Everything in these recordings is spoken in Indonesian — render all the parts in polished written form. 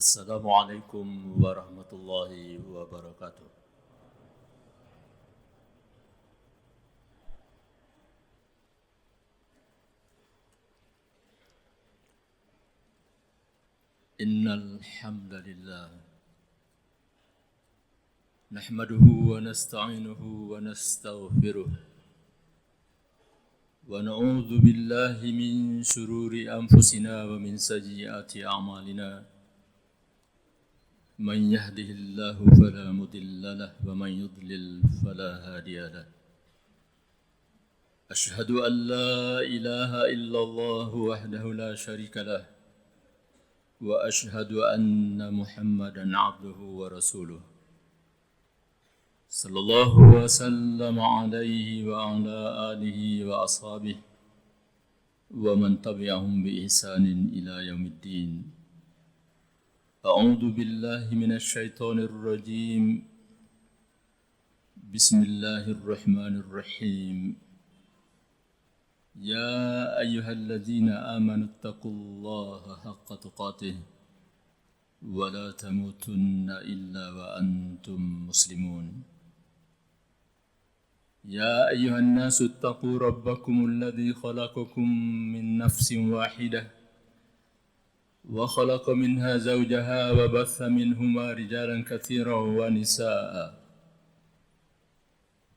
السلام عليكم ورحمة الله وبركاته. إن الحمد لله نحمده ونستعينه ونستغفره ونعوذ بالله من شرور أنفسنا ومن سيئات أعمالنا. من يهده الله فلا مضل له ومن يضلل فلا هادي له. أشهد أن لا إله إلا الله وحده لا شريك له وأشهد أن محمدًا عبده ورسوله صلى الله وسلم عليه وعلى آله وأصحابه ومن تبعهم بإحسان إلى يوم الدين. أعوذ بالله من الشيطان الرجيم. بسم الله الرحمن الرحيم. يا أيها الذين آمنوا اتقوا الله حق تقاته ولا تموتن إلا وأنتم مسلمون. يا أيها الناس اتقوا ربكم الذي خلقكم من نفس واحدة وخلق منها زوجها وبث منهما رجالا كثيرا ونساء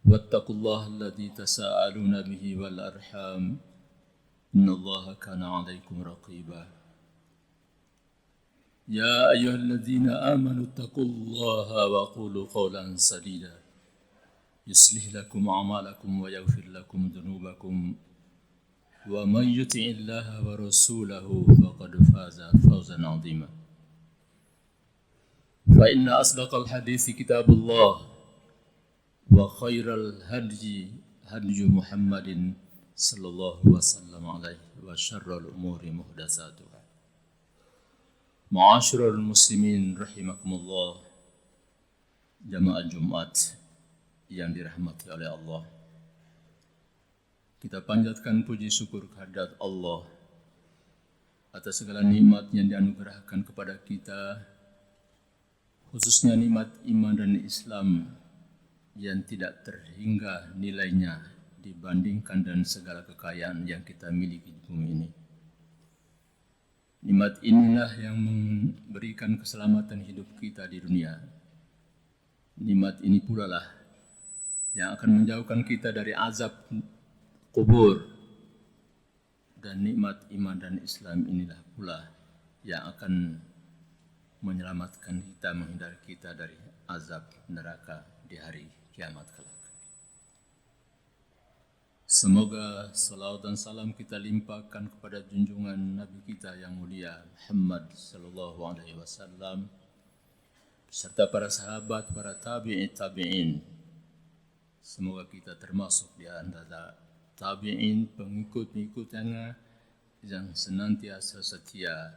واتقوا الله الذي تساءلون به والأرحام إن الله كان عليكم رقيبا. يا أيها الذين آمنوا اتقوا الله وقولوا قولا سديدا يصلح لكم أعمالكم ويغفر لكم ذنوبكم ومن يطع الله ورسوله فقد فاز فوزا عظيما. فإن أصدق الحديث كتاب الله وخير الهدي هدي محمد صلى الله وسلم عليه وشر الأمور محدثاتها. معاشر المسلمين rahimakumullah, jamaah Jumat yang dirahmati oleh Allah. Kita panjatkan puji syukur kehadirat Allah atas segala nikmat yang dianugerahkan kepada kita, khususnya nikmat iman dan Islam yang tidak terhingga nilainya dibandingkan dengan segala kekayaan yang kita miliki di bumi ini. Nikmat inilah yang memberikan keselamatan hidup kita di dunia. Nikmat ini pula lah yang akan menjauhkan kita dari azab kubur, dan nikmat iman dan Islam inilah pula yang akan menyelamatkan kita, menghindari kita dari azab neraka di hari kiamat kelak. Semoga salawat dan salam kita limpahkan kepada junjungan Nabi kita yang mulia Muhammad sallallahu alaihi wasallam serta para sahabat, para tabi'in. Semoga kita termasuk di antara tabi'in, pengikut-pengikutnya yang senantiasa setia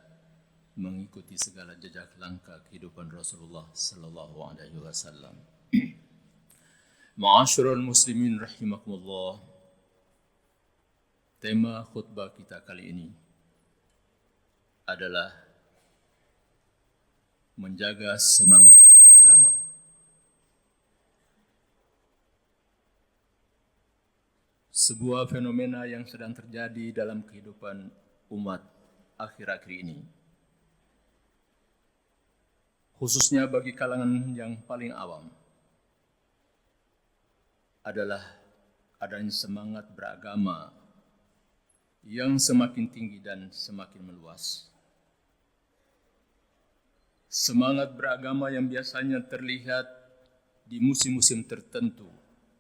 mengikuti segala jejak langkah kehidupan Rasulullah sallallahu alaihi wasallam. Ma'asyiral muslimin rahimakumullah. Tema khutbah kita kali ini adalah menjaga semangat beragama. Sebuah fenomena yang sedang terjadi dalam kehidupan umat akhir-akhir ini, khususnya bagi kalangan yang paling awam, adalah adanya semangat beragama yang semakin tinggi dan semakin meluas. Semangat beragama yang biasanya terlihat di musim-musim tertentu,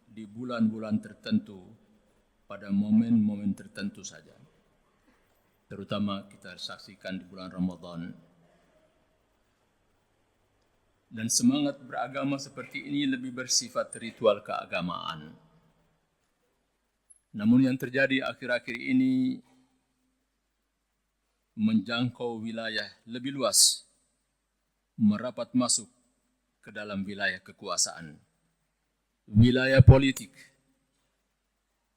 di bulan-bulan tertentu, pada momen-momen tertentu saja. Terutama kita saksikan di bulan Ramadan. Dan semangat beragama seperti ini lebih bersifat ritual keagamaan. Namun yang terjadi akhir-akhir ini menjangkau wilayah lebih luas, merapat masuk ke dalam wilayah kekuasaan, wilayah politik,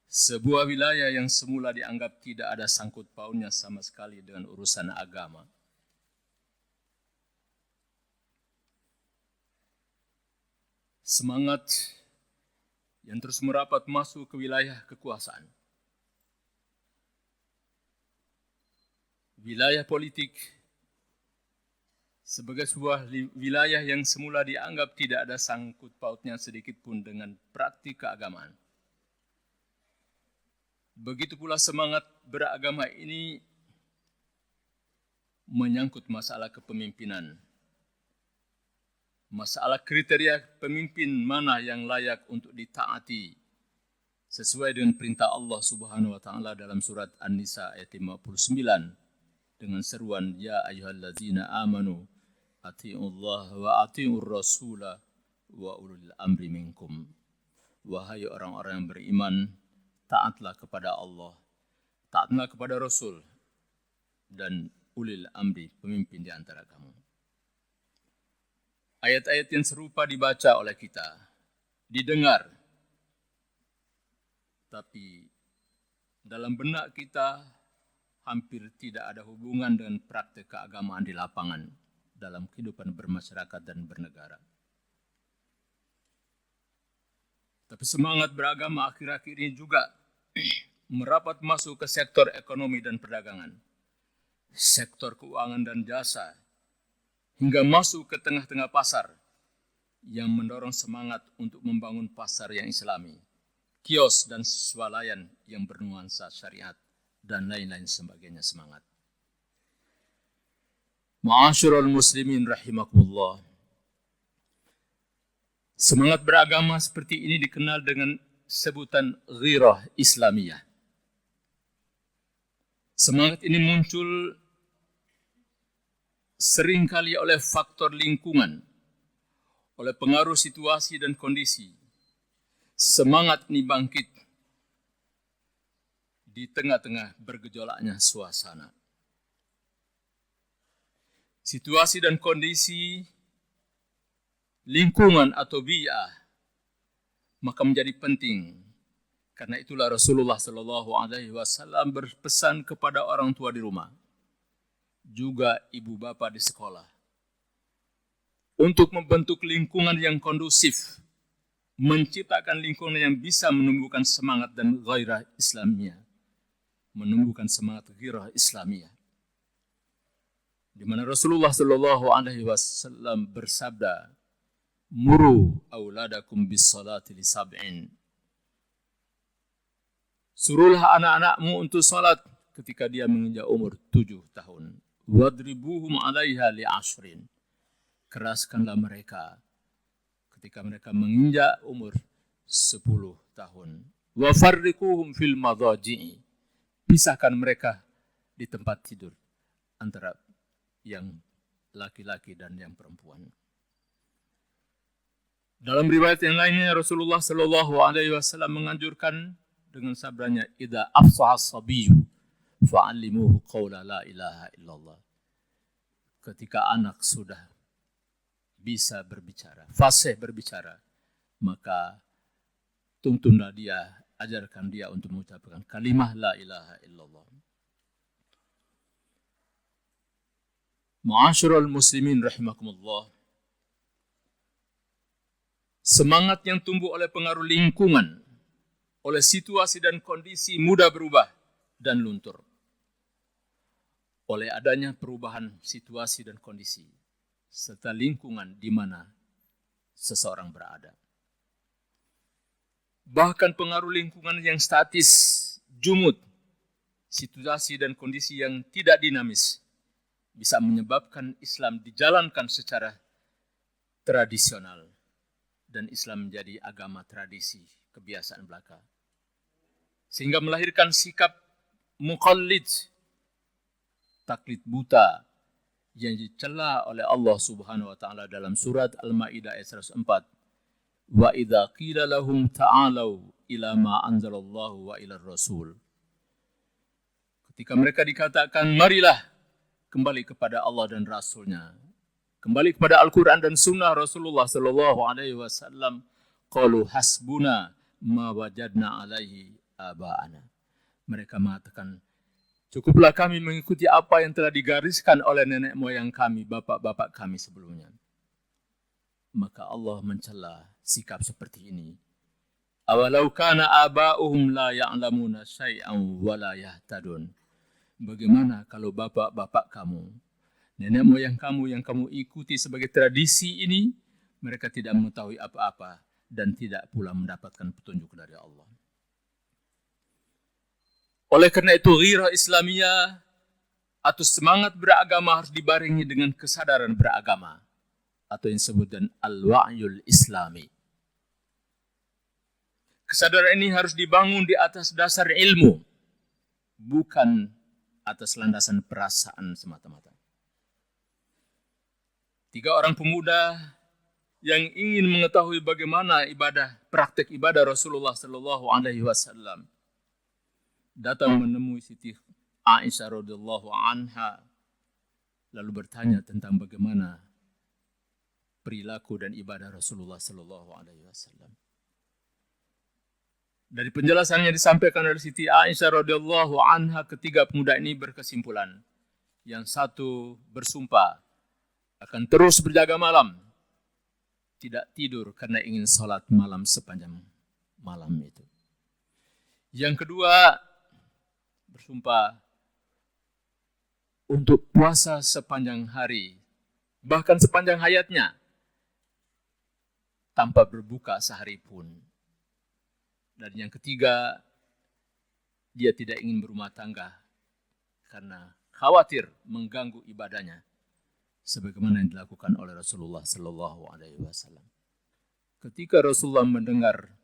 sebuah wilayah yang semula dianggap tidak ada sangkut pautnya sama sekali dengan urusan agama. semangat yang terus merapat masuk ke wilayah kekuasaan. Wilayah politik sebagai sebuah wilayah yang semula dianggap tidak ada sangkut pautnya sedikit pun dengan praktik keagamaan. Begitu pula semangat beragama ini menyangkut masalah kepemimpinan. Masalah kriteria pemimpin mana yang layak untuk ditaati sesuai dengan perintah Allah Subhanahu wa taala dalam surat An-Nisa ayat 59 dengan seruan ya ayyuhallazina amanu atiiullaha wa atiiur rasula wa ulul amri minkum. Wahai orang-orang yang beriman, taatlah kepada Allah, taatlah kepada Rasul dan ulil amri, pemimpin di antara kamu. Ayat-ayat yang serupa dibaca oleh kita, didengar, tapi dalam benak kita hampir tidak ada hubungan dengan praktek keagamaan di lapangan dalam kehidupan bermasyarakat dan bernegara. Tapi semangat beragama akhir-akhir ini juga merapat masuk ke sektor ekonomi dan perdagangan, sektor keuangan dan jasa, hingga masuk ke tengah-tengah pasar yang mendorong semangat untuk membangun pasar yang islami, kios dan swalayan yang bernuansa syariat, dan lain-lain sebagainya semangat. Ma'asyiral muslimin rahimakumullah. Semangat beragama seperti ini dikenal dengan sebutan ghirah Islamiyah. Semangat ini muncul seringkali oleh faktor lingkungan, oleh pengaruh situasi dan kondisi. Semangat ini bangkit di tengah-tengah bergejolaknya suasana. Situasi dan kondisi lingkungan atau bi'ah maka menjadi penting. Karena itulah Rasulullah SAW berpesan kepada orang tua di rumah, juga ibu bapa di sekolah, untuk membentuk lingkungan yang kondusif, menciptakan lingkungan yang bisa menumbuhkan semangat dan gairah Islamiyah, menumbuhkan semangat gairah Islamiyah. Di mana Rasulullah SAW bersabda, "Muru auladakum bis salati li sab'in." Suruhlah anak-anakmu untuk salat ketika dia menginjak umur 7 tahun. Wadribuhum 'alaiha li 'ashrin. Keraskanlah mereka ketika mereka menginjak umur 10 tahun. Wa farriquhum fil madhaji'i. Pisahkan mereka di tempat tidur antara yang laki-laki dan yang perempuan. Dalam riwayat yang lainnya Rasulullah SAW menganjurkan dengan sabdanya, "Idza afsaha as-sabiyyu fa'allimuhu qawla la ilaha illallah." Ketika anak sudah bisa berbicara, fasih berbicara, maka tuntunlah dia, ajarkan dia untuk mengucapkan kalimah la ilaha illallah. Ma'asyiral muslimin rahimakumullah. Semangat yang tumbuh oleh pengaruh lingkungan, oleh situasi dan kondisi mudah berubah dan luntur. Oleh adanya perubahan situasi dan kondisi, serta lingkungan di mana seseorang berada. Bahkan pengaruh lingkungan yang statis, jumud, situasi dan kondisi yang tidak dinamis, bisa menyebabkan Islam dijalankan secara tradisional dan Islam menjadi agama tradisi, kebiasaan belaka. Sehingga melahirkan sikap muqallid, taklid buta, yang dicela oleh Allah Subhanahu wa taala dalam surat Al-Maidah ayat 104. Wa idza qila lahum ta'alu ila ma anzalallahu wa ila rasul. Ketika mereka dikatakan, marilah kembali kepada Allah dan Rasulnya, kembali kepada Al-Quran dan Sunnah Rasulullah SAW, qalu hasbuna ma wajadna alaihi aba'ana. Mereka mengatakan, cukuplah kami mengikuti apa yang telah digariskan oleh nenek moyang kami, bapak-bapak kami sebelumnya. maka Allah mencela sikap seperti ini. Awalau kana aba'uhum la ya'lamuna syai'an wa la yahtadun. Bagaimana kalau bapak-bapak kamu, nenek moyang kamu yang kamu ikuti sebagai tradisi ini, mereka tidak mengetahui apa-apa dan tidak pula mendapatkan petunjuk dari Allah. Oleh karena itu, ghirah Islamiyah atau semangat beragama harus dibarengi dengan kesadaran beragama atau yang disebut dengan al-wa'yul islami. Kesadaran ini harus dibangun di atas dasar ilmu, bukan atas landasan perasaan semata-mata. 3 orang pemuda yang ingin mengetahui bagaimana praktek ibadah Rasulullah sallallahu alaihi wasallam datang menemui Siti Aisyah radhiyallahu anha lalu bertanya tentang bagaimana perilaku dan ibadah Rasulullah sallallahu alaihi wasallam. Dari penjelasan yang disampaikan oleh Siti Aisyah radhiyallahu anha, ketiga pemuda ini berkesimpulan. Yang satu bersumpah akan terus berjaga malam, tidak tidur karena ingin sholat malam sepanjang malam itu. Yang kedua bersumpah untuk puasa sepanjang hari, bahkan sepanjang hayatnya, tanpa berbuka sehari pun. Dan yang ketiga, dia tidak ingin berumah tangga karena khawatir mengganggu ibadahnya, sebagaimana yang dilakukan oleh Rasulullah sallallahu alaihi wasallam. Ketika Rasulullah mendengar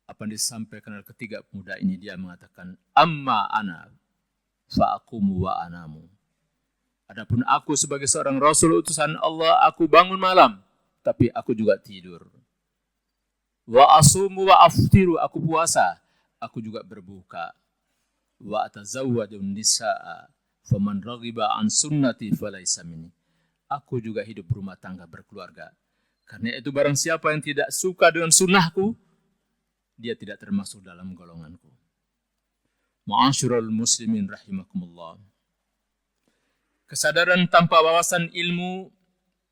apa yang disampaikan oleh ketiga pemuda ini, dia mengatakan, "Amma ana fa aqumu wa anamu." Adapun aku sebagai seorang rasul utusan Allah, aku bangun malam, tapi aku juga tidur. Wa asumu wa aftiru, aku puasa, aku juga berbuka. Wa atazawwaju nisaa, faman raghiba an sunnati falaysa minni. Aku juga hidup berumah tangga, berkeluarga. Karena itu barang siapa yang tidak suka dengan sunnahku, dia tidak termasuk dalam golonganku. Ma'asyiral muslimin rahimakumullah. Kesadaran tanpa wawasan ilmu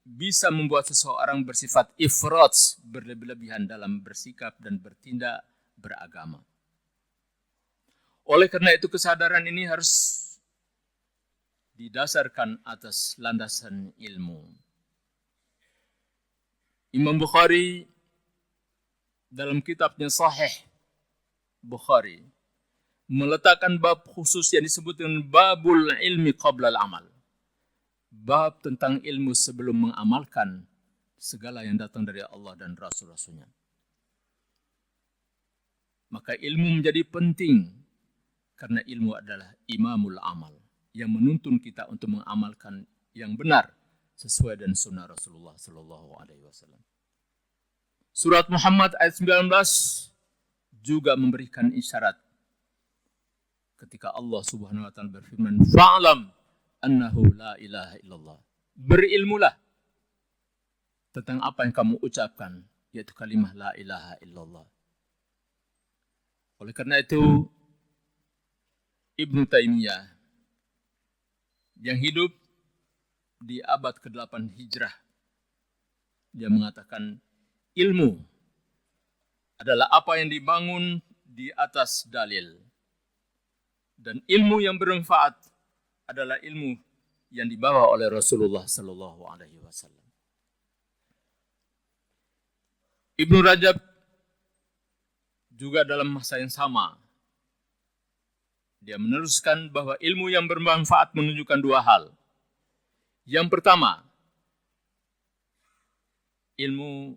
bisa membuat seseorang bersifat ifrat, berlebih-lebihan dalam bersikap dan bertindak beragama. Oleh karena itu kesadaran ini harus didasarkan atas landasan ilmu. Imam Bukhari dalam kitabnya Sahih Bukhari meletakkan bab khusus yang disebut dengan babul ilmi qabla al-amal. Bab tentang ilmu sebelum mengamalkan segala yang datang dari Allah dan Rasul-Rasulnya. Maka ilmu menjadi penting karena ilmu adalah imamul amal yang menuntun kita untuk mengamalkan yang benar sesuai dengan sunnah Rasulullah sallallahu alaihi wasallam. Surat Muhammad ayat 19 juga memberikan isyarat ketika Allah Subhanahu wa taala berfirman, "Fa'lam annahu la ilaha illallah." Berilmulah tentang apa yang kamu ucapkan, yaitu kalimah la ilaha illallah. Oleh karena itu, Ibnu Taimiyah yang hidup di abad ke-8 Hijrah, dia mengatakan ilmu adalah apa yang dibangun di atas dalil. Dan ilmu yang bermanfaat adalah ilmu yang dibawa oleh Rasulullah sallallahu alaihi wasallam. Ibnu Rajab juga dalam masa yang sama, dia meneruskan bahwa ilmu yang bermanfaat menunjukkan 2 hal. Yang pertama, ilmu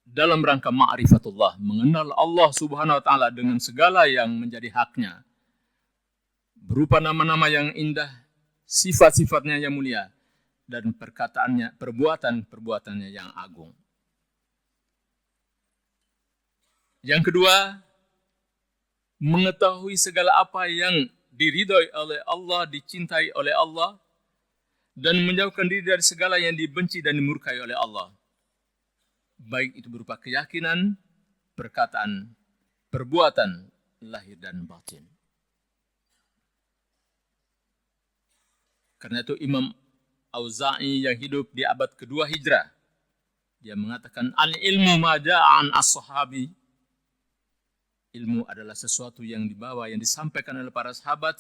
dalam rangka ma'rifatullah, mengenal Allah Subhanahu wa taala dengan segala yang menjadi haknya, berupa nama-nama yang indah, sifat-sifatnya yang mulia, dan perkataannya, perbuatan-perbuatannya yang agung. Yang kedua, mengetahui segala apa yang diridhai oleh Allah, dicintai oleh Allah, dan menjauhkan diri dari segala yang dibenci dan dimurkai oleh Allah. Baik itu berupa keyakinan, perkataan, perbuatan, lahir dan batin. Karena itu Imam Auza'i yang hidup di abad kedua Hijrah, Dia mengatakan al-ilmu ma ja'an as-sahabi. Ilmu adalah sesuatu yang dibawa, yang disampaikan oleh para sahabat.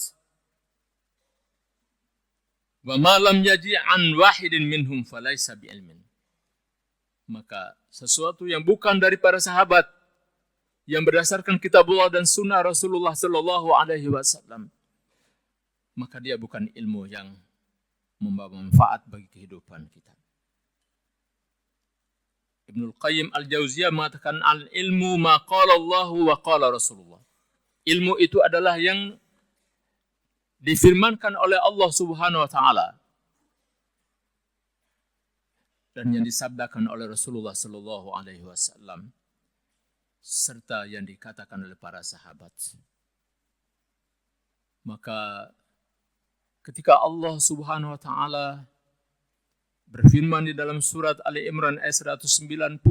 Wa ma lam yaji an wahidin minhum falaysa bi'ilmin. Maka sesuatu yang bukan dari para sahabat, yang berdasarkan kitabullah dan sunnah Rasulullah sallallahu alaihi wasallam, maka dia bukan ilmu yang membawa manfaat bagi kehidupan kita. Ibnul Qayyim Al-Jauziyah mengatakan al-ilmu ma qala Allah wa qala Rasulullah. Ilmu itu adalah yang difirmankan oleh Allah Subhanahu wa taala dan yang disabdakan oleh Rasulullah sallallahu alaihi wasallam serta yang dikatakan oleh para sahabat. Maka ketika Allah Subhanahu wa taala berfirman di dalam surat Ali Imran ayat 190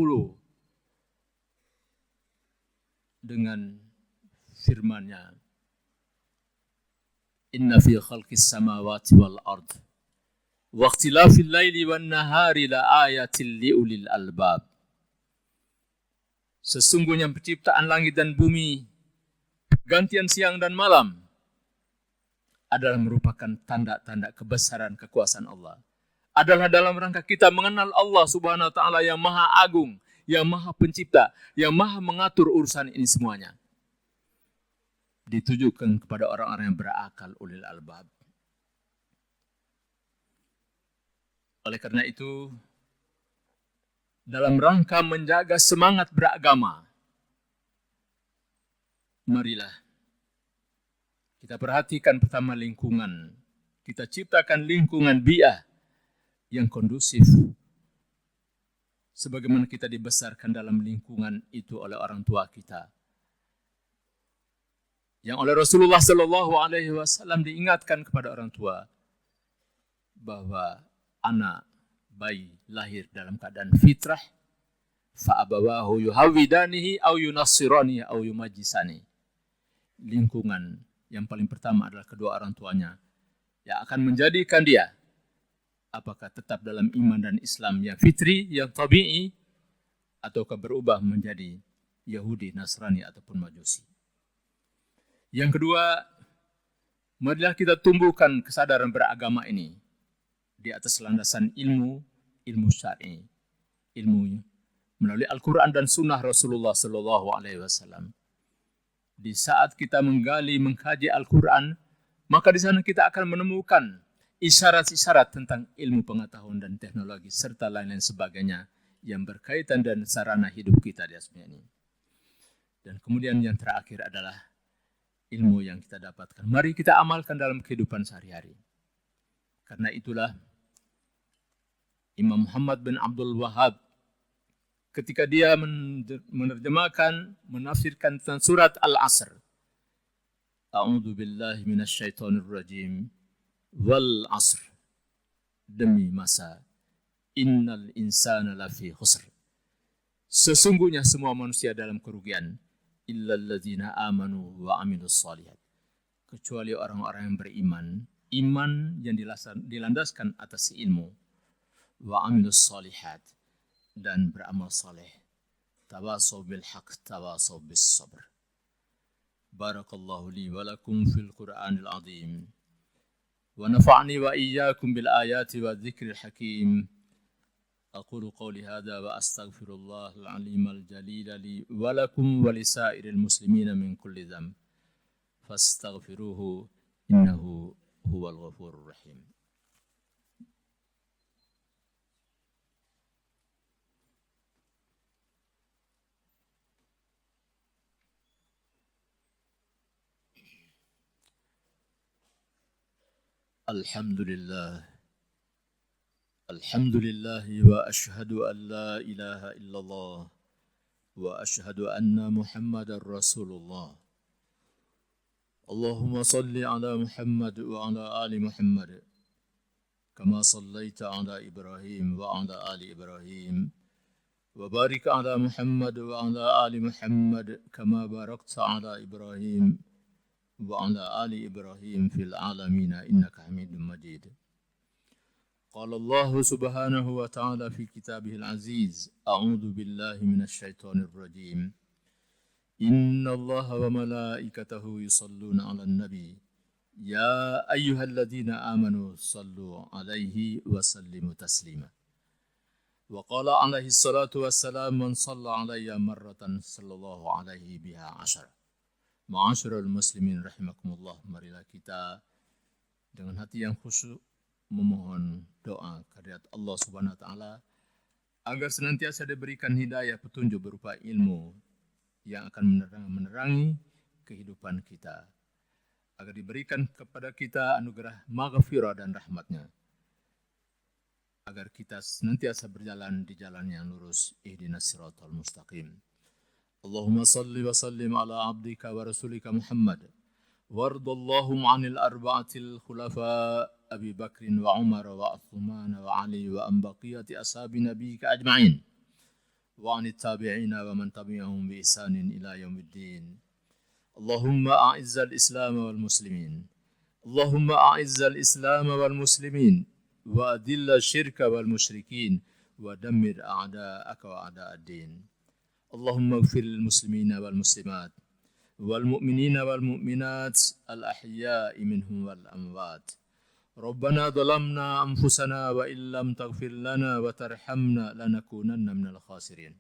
dengan firman-Nya, Inna fi khalqis samawati wal ard wa ikhtilafil laili wan nahari la ayatil liulil albab. Sesungguhnya penciptaan langit dan bumi, gantian siang dan malam adalah merupakan tanda-tanda kebesaran kekuasaan Allah. Adalah dalam rangka kita mengenal Allah Subhanahu wa taala yang Maha Agung, yang Maha Pencipta, yang Maha mengatur urusan ini semuanya. Ditujukan kepada orang-orang yang berakal, ulil albab. Oleh karena itu, dalam rangka menjaga semangat beragama, marilah kita perhatikan pertama lingkungan. Kita ciptakan lingkungan bi'ah yang kondusif. Sebagaimana kita dibesarkan dalam lingkungan itu oleh orang tua kita. Yang oleh Rasulullah sallallahu alaihi wasallam diingatkan kepada orang tua bahwa anak bayi lahir dalam keadaan fitrah, fa abawahu yuhawidanihi au yunassirani au yumajjisani. Lingkungan yang paling pertama adalah kedua orang tuanya yang akan menjadikan dia apakah tetap dalam iman dan Islam yang fitri, yang tabi'i, ataukah berubah menjadi Yahudi, Nasrani ataupun Majusi. Yang kedua, marilah kita tumbuhkan kesadaran beragama ini di atas landasan ilmu syar'i, ilmu melalui Al-Quran dan Sunnah Rasulullah Sallallahu Alaihi Wasallam. Di saat kita mengkaji Al-Quran, maka di sana kita akan menemukan isyarat-isyarat tentang ilmu pengetahuan dan teknologi serta lain-lain sebagainya yang berkaitan dan sarana hidup kita di atas dunia ini. Dan kemudian yang terakhir adalah ilmu yang kita dapatkan. Mari kita amalkan dalam kehidupan sehari-hari. Karena itulah Imam Muhammad bin Abdul Wahhab ketika dia menerjemahkan, menafsirkan tentang surat Al-Asr. A'udzu billahi minasyaitonir rajim. Wal asr, demi masa, innal insana lafi khusr. Sesungguhnya semua manusia dalam kerugian, illal ladzina amanu wa amilus shalihat. Kecuali orang-orang yang beriman, iman yang dilandaskan atas ilmu, wa amilus shalihat, dan beramal saleh. Tawasaw bil haqq, tawasaw bis sabr. Barakallahu li wa lakum fil Qur'anil azim. ونفعني وإياكم بالآيات والذكر الحكيم. أقول قولي هذا وأستغفر الله العليم الجليل لي ولكم ولسائر المسلمين من كل ذنب فاستغفروه إنه هو الغفور الرحيم. الحمد لله وأشهد أن لا إله إلا الله وأشهد أن محمد رسول الله. اللهم صل على محمد وعلى آل محمد كما صليت على إبراهيم وعلى آل إبراهيم وبارك على محمد وعلى آل محمد كما باركت على إبراهيم وعلى آل إبراهيم في العالمين إنك حميد مجيد. قال الله سبحانه وتعالى في كتابه العزيز: أعوذ بالله من الشيطان الرجيم. إن الله وملائكته يصلون على النبي يا أيها الذين آمنوا صلوا عليه وسلموا تسليما. وقال عليه الصلاة والسلام: من صلى علي مرة صلى الله عليه بها 10. Ma'asyiral muslimin rahimakumullah, marilah kita dengan hati yang khusyuk memohon doa kehadirat Allah Subhanahu wa taala agar senantiasa diberikan hidayah petunjuk berupa ilmu yang akan menerangi kehidupan kita, agar diberikan kepada kita anugerah maghfirah dan rahmatnya, agar kita senantiasa berjalan di jalan yang lurus. Ihdinas siratal mustaqim. Allahumma salli wa sallim ala abdika wa rasulika Muhammad wardallahum anil arba'atil khulafa Abi Bakrin wa Umar wa Uthman wa Ali wa an baqiyati ashabi nabiyika ajma'in wa anit tabi'ina wa man tabi'ahum bi ihsanin ila yaumiddin. Allahumma a'izzal islam wal muslimin, Allahumma a'izzal islam wal muslimin wa adilla syirka wal musyrikin wa dammir a'da'aka wa a'da'ad din. Allahumma ighfir lil muslimina wal muslimat wal mu'minina wal mu'minat al ahya'i minhum wal amwat. Rabbana dhalamna anfusana wa illam taghfir lana wa tarhamna lanakunanna minal khasirin.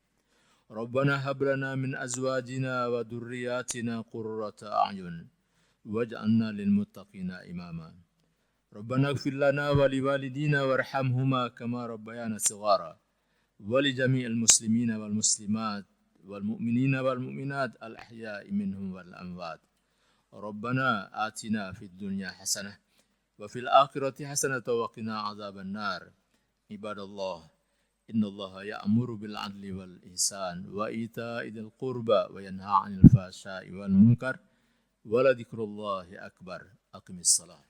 Rabbana hab lana min azwajina wa dhurriyyatina qurrata a'yun waj'alna lil muttaqina imama. Rabbana ighfir lana wa liwalidina warhamhuma kama rabbayana shighara wa li jami'il muslimina wal muslimat wal mu'minina wal mu'minat al ahya'i minhum wal amwat. Rabbana atina fid dunya hasanah wa fil akhirati hasanah wa qina adzaban nar. Ibadallah, innallaha ya'muru bil 'adli wal ihsan wa ita'i dzil qurba wa yanha 'anil fahsya'i wal munkar wa la dzikrullahi akbar. Aqimis shalah.